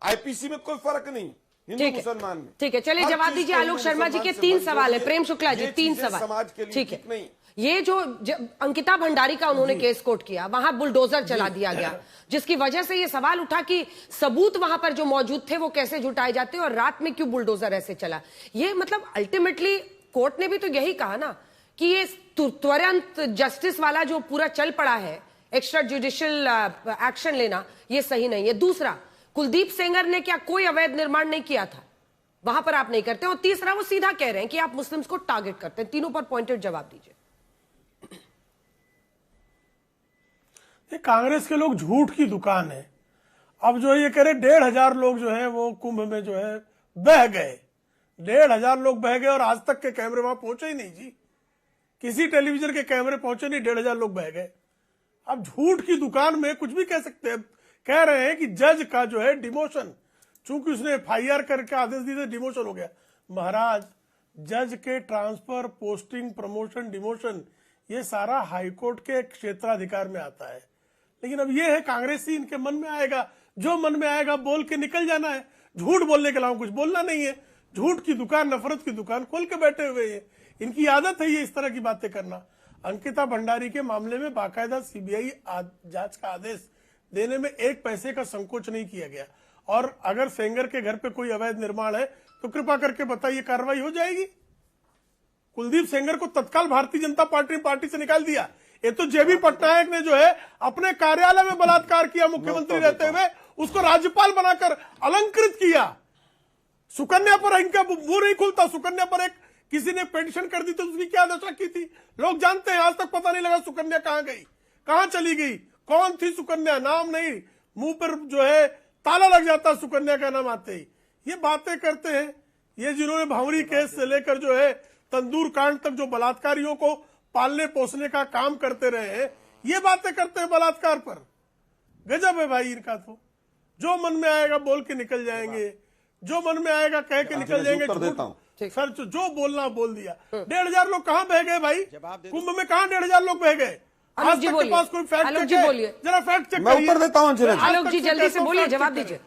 IPC में कोई फर्क नहीं हिंदू मुसलमान में। ठीक है, चलिए जवाब दीजिए। आलोक शर्मा जी के 3 सवाल है। प्रेम शुक्ला जी 3 सवाल समाज के लिए ठीक है। नहीं। ये जो अंकिता भंडारी का उन्होंने केस कोट किया, वहां बुलडोजर चला दिया गया, जिसकी वजह से ये सवाल उठा कि सबूत वहां पर जो मौजूद थे वो कैसे जुटाए जाते और रात में क्यों बुलडोजर ऐसे चला। ये मतलब अल्टीमेटली कोर्ट ने भी तो यही कहा ना कि ये त्वरित जस्टिस वाला जो पूरा चल पड़ा है, एक्स्ट्रा जुडिशियल एक्शन लेना, ये सही नहीं है। दूसरा, कुलदीप सेंगर ने क्या कोई अवैध निर्माण नहीं किया था, वहां पर आप नहीं करते। और तीसरा, वो सीधा कह रहे हैं कि आप मुस्लिम्स को टारगेट करते हैं। तीनों पर पॉइंटेड जवाब दीजिए। कांग्रेस के लोग झूठ की दुकान है। अब जो ये कह रहे 1,500 लोग जो है वो कुंभ में जो है बह गए, 1,500 लोग बह गए और आज तक के कैमरे वहां पहुंचे ही नहीं जी, किसी टेलीविजन के कैमरे पहुंचे नहीं, 1,500 लोग बह गए। अब झूठ की दुकान में कुछ भी कह सकते हैं। कह रहे हैं कि जज का जो है डिमोशन, चूंकि उसने FIR करके आदेश दिए डिमोशन हो गया। महाराज, जज के ट्रांसफर, पोस्टिंग, प्रमोशन, डिमोशन, ये सारा हाईकोर्ट के क्षेत्राधिकार में आता है। लेकिन अब ये है कांग्रेसी, इनके मन में आएगा, जो मन में आएगा बोल के निकल जाना है। झूठ बोलने के अलावा कुछ बोलना नहीं है। झूठ की दुकान, नफरत की दुकान खोल के बैठे हुए हैं। इनकी आदत है ये इस तरह की बातें करना। अंकिता भंडारी के मामले में बाकायदा CBI जांच का आदेश देने में 1 पैसे का संकोच नहीं किया गया। और अगर सेंगर के घर पे कोई अवैध निर्माण है तो कृपा करके बताइए, कार्रवाई हो जाएगी। कुलदीप सेंगर को तत्काल भारतीय जनता पार्टी से निकाल दिया। ये तो JB पटनायक ने जो है अपने कार्यालय में बलात्कार किया, मुख्यमंत्री रहते हुए उसको राज्यपाल बनाकर अलंकृत किया। सुकन्या पर इनका वो नहीं खुलता। सुकन्या पर एक किसी ने पिटीशन कर दी तो उसकी क्या दशा की थी लोग जानते हैं। आज तक पता नहीं लगा सुकन्या कहां गई, कहां चली गई, कौन थी सुकन्या, नाम नहीं, मुंह पर जो है ताला लग जाता सुकन्या का नाम आते ही। ये बातें करते हैं ये जिन्होंने भावरी केस से लेकर जो है तंदूर कांड तक जो बलात्कारियों को पालने पोसने का काम करते रहे हैं, ये बातें करते हैं बलात्कार पर। गजब है भाई इनका तो। जो मन में आएगा बोल के निकल जाएंगे, जो मन में आएगा कह के निकल जाएंगे। सर जो बोलना बोल दिया। 1,500 लोग कहां बह गए भाई? कुंभ में कहां 1,500 लोग बह गए? आज तक के पास कोई फैक्ट चेक है? जरा फैक्ट चेक मैं उत्तर देता हूं। आलोक जी जल्दी से बोलिए, जवाब दीजिए।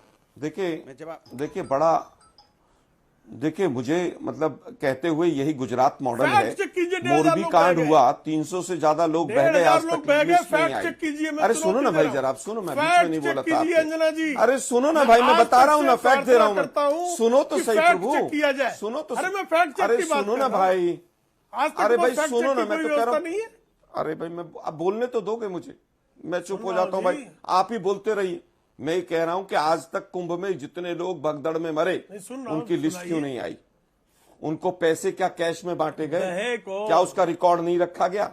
देखिए मुझे मतलब कहते हुए यही गुजरात मॉडल है। मोरबी कांड हुआ, 300 से ज्यादा लोग बह गए, आज तक लिस्ट नहीं आई। अरे सुनो ना भाई, जरा आप सुनो, मैं बीच में नहीं बोला था। अरे सुनो ना भाई, मैं बता रहा हूँ ना, फैक्ट दे रहा हूँ। सुनो तो सही प्रभु, सुनो तो। अरे सुनो ना भाई, अरे भाई सुनो ना, मैं तो कह रहा हूँ। अरे भाई मैं अब बोलने तो दोगे मुझे, मैं चुप हो जाता हूँ भाई, आप ही बोलते रहिए। मैं ये कह रहा हूं कि आज तक कुंभ में जितने लोग भगदड़ में मरे उनकी लिस्ट क्यों नहीं आई? उनको पैसे क्या कैश में बांटे गए? क्या उसका रिकॉर्ड नहीं रखा गया?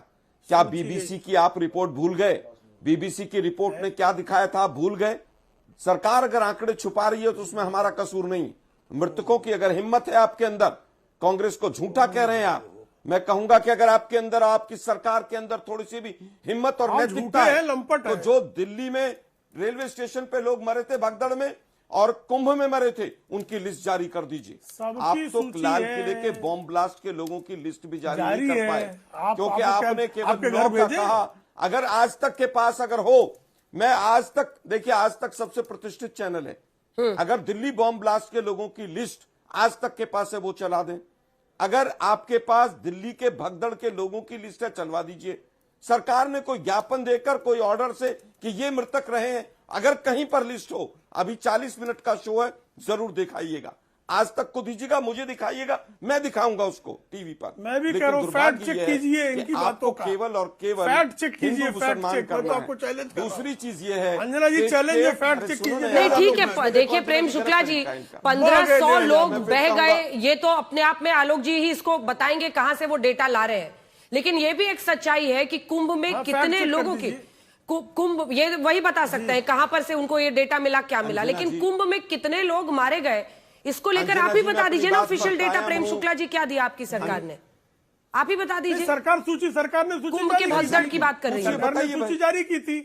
क्या BBC की आप रिपोर्ट भूल गए? BBC की रिपोर्ट ने क्या दिखाया था, आप भूल गए? सरकार अगर आंकड़े छुपा रही है तो उसमें हमारा कसूर नहीं। मृतकों की अगर हिम्मत है आपके अंदर, कांग्रेस को झूठा कह रहे हैं आप, मैं कहूंगा कि अगर आपके अंदर, आपकी सरकार के अंदर थोड़ी सी भी हिम्मत और नैतिकता है तो जो दिल्ली में रेलवे स्टेशन पे लोग मरे थे भगदड़ में और कुंभ में मरे थे, उनकी लिस्ट जारी कर दीजिए। आप तो लाल किले के बॉम्ब ब्लास्ट के लोगों की लिस्ट भी जारी नहीं कर पाए, क्योंकि आपने केवल नौ का कहा। अगर आज तक के पास अगर हो, मैं आज तक, देखिए आज तक सबसे प्रतिष्ठित चैनल है, अगर दिल्ली बॉम्ब ब्लास्ट के लोगों की लिस्ट आज तक के पास है वो चला दें। अगर आपके पास दिल्ली के भगदड़ के लोगों की लिस्ट है, चलवा दीजिए। सरकार ने कोई ज्ञापन देकर, कोई ऑर्डर से कि ये मृतक रहे हैं, अगर कहीं पर लिस्ट हो, अभी 40 मिनट का शो है, जरूर दिखाइएगा। आज तक को दीजिएगा, मुझे दिखाइएगा, मैं दिखाऊंगा उसको टीवी पर। मैं भी कह रहा हूं, फैक्ट चेक कीजिए इनकी बातों का, केवल और केवल फैक्ट चेक कीजिए, फैक्ट चेक करना आपको चैलेंज। दूसरी चीज ये है, अंजना जी चैलेंज है, फैक्ट चेक कीजिए। नहीं ठीक है, देखिए प्रेम शुक्ला जी, 1500 लोग बह गए, ये तो अपने आप में आलोक जी ही इसको बताएंगे कहां से वो डेटा ला रहे हैं। लेकिन ये भी एक सच्चाई है कि कुंभ में कितने लोगों की, कुंभ ये वही बता सकते हैं कहां पर से उनको ये डेटा मिला, क्या मिला, लेकिन कुंभ में कितने लोग मारे गए, इसको लेकर आप ही बता दीजिए ना। ऑफिशियल डेटा प्रेम शुक्ला जी क्या दिया आपकी सरकार ने, आप ही बता दीजिए। सरकार ने सूची कुंभ के भगदड़ की बात कर रही है, सरकार ने सूची जारी की थी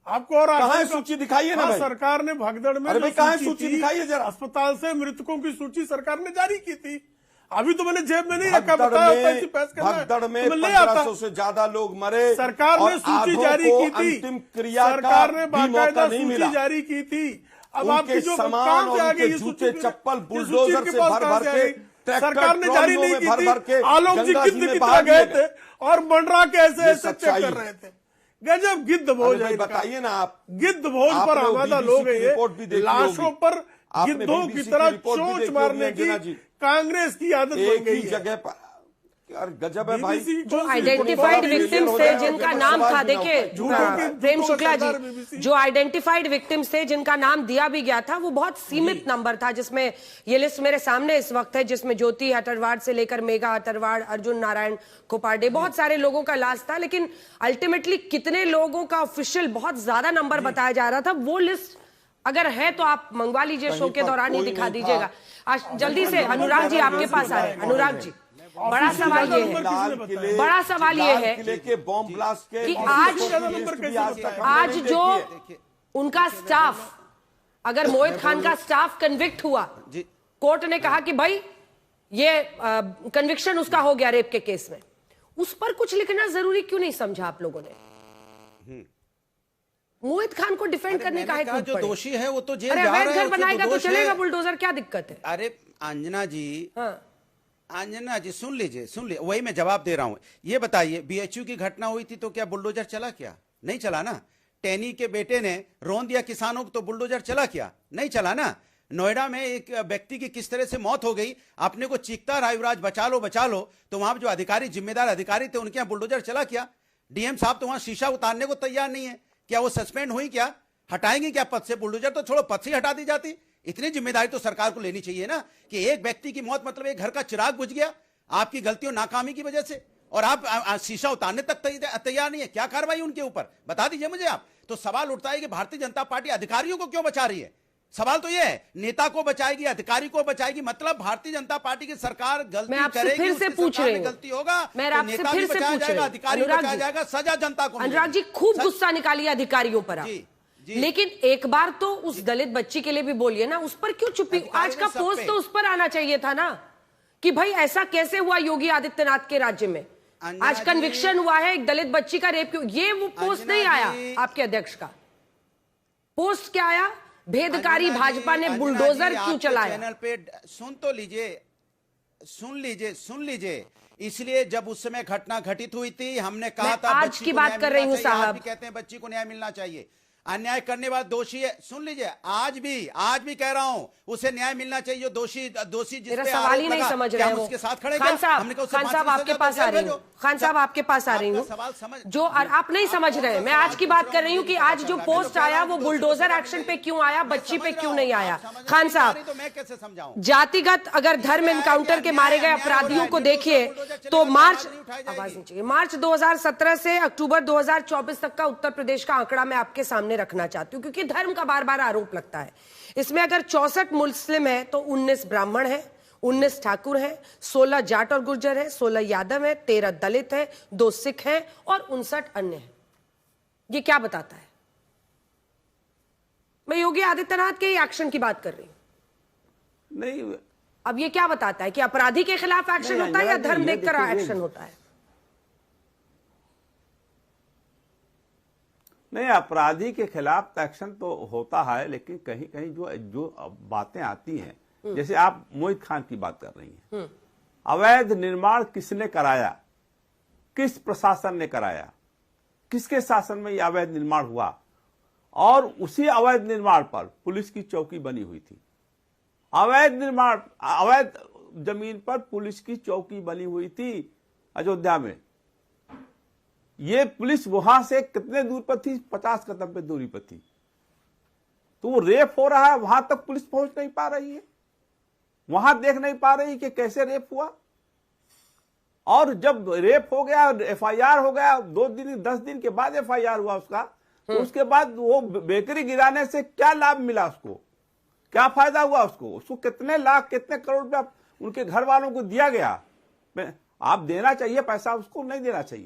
आपको। और कहां सूची दिखाइए ना भाई, सरकार ने भगदड़ में कहां सूची दिखाइए जरा। अस्पताल से मृतकों की सूची सरकार ने जारी की थी। अभी तो मैंने जेब में नहीं रखा, बताया भगदड़ में 1500 से ज्यादा लोग मरे, सरकार ने सूची जारी की थी, अंतिम क्रिया सरकार ने बाकायदा सूची जारी की थी। अब आपकी जो सामान और उनके जूते चप्पल बुलडोजर से भर भर के सरकार ने जारी नहीं की थी। आलोक जी गिद्ध की तरह गए थे और मंडरा के ऐसे चेक कर रहे थे। गजब गिद्ध भोज है। बताइए ना आप, गिद्ध भोज पर आमादा लोग हैं ये। लाशों पर गिद्धों की तरह चोंच मारने की कांग्रेस की आदत बन गई है। जगह पर यार गजब है भाई। जो आइडेंटिफाइड विक्टिम्स थे जिनका नाम था, देखिए प्रेम शुक्ला जी, जो आइडेंटिफाइड विक्टिम्स थे जिनका नाम दिया भी गया था वो बहुत सीमित नंबर था, जिसमें ये लिस्ट मेरे सामने इस वक्त है, जिसमें ज्योति हटरवाड़ से लेकर मेघा हटरवाड़, अर्जुन नारायण खोपाडे, बहुत सारे लोगों का लाश था। लेकिन अल्टीमेटली कितने लोगों का ऑफिशियल बहुत ज्यादा नंबर बताया जा रहा था, वो लिस्ट अगर है तो आप मंगवा लीजिए, शो के दौरान ही दिखा दीजिएगा। आज जल्दी से अनुराग जी आपके पास आ रहे हैं। अनुराग जी, बड़ा सवाल ये है, बड़ा सवाल ये है कि आज जो उनका स्टाफ, अगर मोहित खान का स्टाफ कन्विक्ट हुआ, कोर्ट ने कहा कि भाई ये कन्विक्शन उसका हो गया रेप के केस में, उस पर कुछ लिखना जरूरी क्यों नहीं समझा आप लोगों ने? मोहित खान को डिफेंड करने का है, जो दोषी है वो तो जेल जा रहा है, घर बनाएगा तो चलेगा बुलडोजर, क्या दिक्कत है? अरे अंजना जी, हाँ। अंजना जी सुन लीजिए, वही मैं जवाब दे रहा हूं। ये बताइए, बीएचयू की घटना हुई थी तो क्या बुलडोजर चला? क्या नहीं चला ना। टेनी के बेटे ने रोन दिया किसानों को तो बुलडोजर चला? क्या नहीं चला ना। नोएडा में एक व्यक्ति की किस तरह से मौत हो गई, अपने को चीखता रहा युवराज बचा लो, तो वहां जो अधिकारी, जिम्मेदार अधिकारी थे, उनके यहाँ बुलडोजर चला? क्या डीएम साहब तो वहां शीशा उतारने को तैयार नहीं है? क्या वो सस्पेंड हुई? क्या हटाएंगे क्या पद से? बुलडोजर तो छोड़ो, पद से ही हटा दी जाती। इतनी जिम्मेदारी तो सरकार को लेनी चाहिए ना, कि एक व्यक्ति की मौत मतलब एक घर का चिराग बुझ गया आपकी गलतियों नाकामी की वजह से, और आप शीशा उतारने तक तैयार नहीं है। क्या कार्रवाई उनके ऊपर, बता दीजिए मुझे आप। तो सवाल उठता है कि भारतीय जनता पार्टी अधिकारियों को क्यों बचा रही है? सवाल तो यह है, नेता को बचाएगी, अधिकारी को बचाएगी, मतलब भारतीय जनता पार्टी की सरकार गलती करेगी, फिर से पूछ रही हूं, गलती होगा मैं तो आपसे नेता फिर भी से बचाया पूछ जाएगा, अधिकारी बचाया जाएगा, सजा जनता को। अनुराग जी खूब गुस्सा निकालिए अधिकारियों पर आप, लेकिन एक बार तो उस दलित बच्ची के लिए भी बोलिए ना, उस पर क्यों चुप्पी? आज का पोस्ट तो उस पर आना चाहिए था ना, कि भाई ऐसा कैसे हुआ योगी आदित्यनाथ के राज्य में, आज कन्विक्शन हुआ है एक दलित बच्ची का रेप क्यों? ये वो पोस्ट नहीं आया आपके अध्यक्ष का। पोस्ट क्या आया? भेदकारी भाजपा ने बुलडोजर क्यों चलाया? चैनल पे सुन लीजिए। इसलिए जब उस समय घटना घटित हुई थी, हमने कहा था आज की बात कर रही हूं साहब, कहते हैं बच्ची को न्याय मिलना चाहिए। अन्याय करने वाला दोषी है, सुन लीजिए, आज भी कह रहा हूं, उसे न्याय मिलना चाहिए। जो दोषी जिस पे सवाल ही नहीं समझ रहे हैं, उसके साथ खड़े। खान साहब आपके पास आ रही हूँ, खान साहब आपके पास आ रही हूँ, जो आप नहीं समझ रहे हैं। मैं आज की बात कर रही हूँ कि आज जो पोस्ट आया वो बुलडोजर एक्शन पे क्यों आया, बच्ची पे क्यों नहीं आया? खान साहब, तो मैं कैसे समझाऊं? जातिगत अगर धर्म एनकाउंटर के मारे गए अपराधियों को देखिए तो मार्च 2017 से अक्टूबर 2024 तक का उत्तर प्रदेश का आंकड़ा मैं आपके सामने रखना चाहती हूं, क्योंकि धर्म का बार बार आरोप लगता है। इसमें अगर 64 मुस्लिम है तो 19 ब्राह्मण है, 19 ठाकुर हैं, 16 जाट और गुर्जर है, 16 यादव है, 13 दलित है, 2 सिख हैं और 59 अन्य हैं। ये क्या बताता है? मैं योगी आदित्यनाथ के एक्शन की बात कर रही हूं। नहीं, अब ये क्या बताता है कि अपराधी के खिलाफ एक्शन होता है या धर्म देखकर एक्शन होता है? नहीं, अपराधी के खिलाफ एक्शन तो होता है, लेकिन कहीं कहीं जो बातें आती हैं, जैसे आप मोहित खान की बात कर रही हैं, अवैध निर्माण किसने कराया, किस प्रशासन ने कराया, किसके शासन में यह अवैध निर्माण हुआ, और उसी अवैध निर्माण पर पुलिस की चौकी बनी हुई थी। अवैध जमीन पर पुलिस की चौकी बनी हुई थी अयोध्या में। ये पुलिस वहां से कितने दूर पर थी? 50 कदम पे दूरी पर थी। तो वो रेप हो रहा है, वहां तक पुलिस पहुंच नहीं पा रही है, वहां देख नहीं पा रही कि कैसे रेप हुआ। और जब रेप हो गया, एफआईआर हो गया, 2 दिन 10 दिन के बाद एफआईआर हुआ उसका, तो उसके बाद वो बेकरी गिराने से क्या लाभ मिला उसको, क्या फायदा हुआ उसको कितने लाख कितने करोड़ रुपया उनके घर वालों को दिया गया? आप देना चाहिए पैसा, उसको नहीं देना चाहिए।